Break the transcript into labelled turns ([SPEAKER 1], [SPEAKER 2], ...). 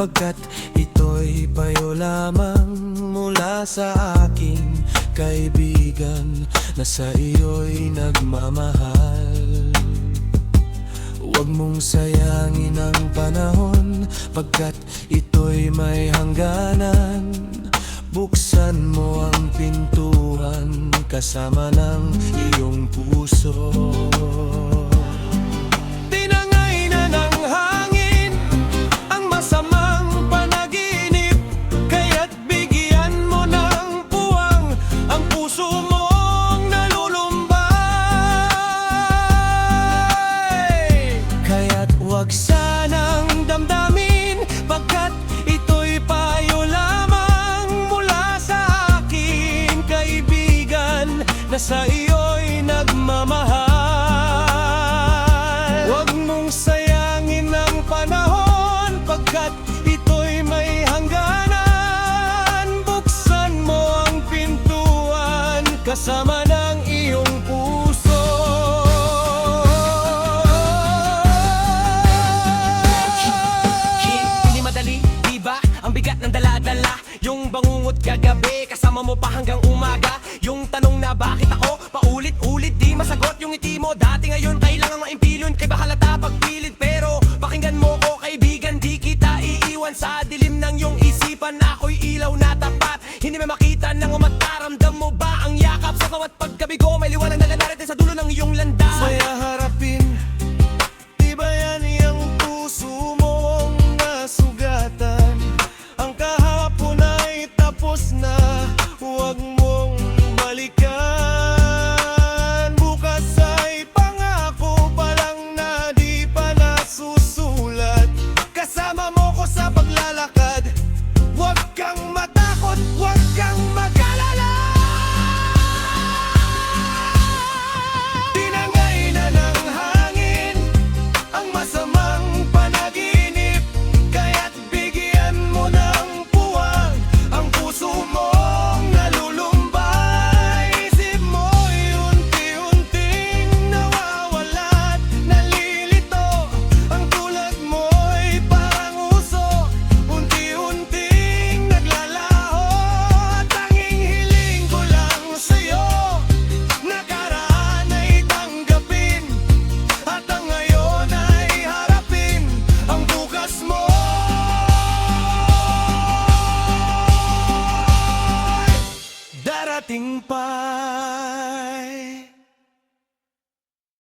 [SPEAKER 1] pagkat ito'y payo lamang mula sa aking kaibigan na sa iyo'y nagmamahal. Huwag mong sayangin ang panahon pagkat ito'y may hangganan. Buksan mo ang pintuan kasama ng iyong puso. Tinangay na ng hangin ang masamang panaginip, kaya't bigyan mo ng puwang ang puso mong nalulumbay. Kaya't huwag sanang damdamin pagkat ito'y payo lamang mula sa aking kaibigan na sa iyo'y nagmamahal. Huwag mong sayangin ang panahon pagkat ito'y may hangganan. Buksan mo ang pintuan kasama ng iyong puso.
[SPEAKER 2] Hindi madali, diba? Ang bigat ng dala-dala. Yung bangungot kagabi, kasama mo pa hanggang umaga. Yung tanong na bakit ako, paulit-ulit di masagot. Yung ngiti mo dati ngayon, kailangan maimpilyon. Kay bahalata pagpilit, pero pakinggan mo ko kaibigan, di kita iiwan sa dilim ng iyong isipan. Ako'y ilaw na tapat, hindi may makita ng umataramdam mo ba ang yakap? Sa bawat pagkabigo, may liwanag na nararating sa dulo ng iyong landas.
[SPEAKER 1] May harap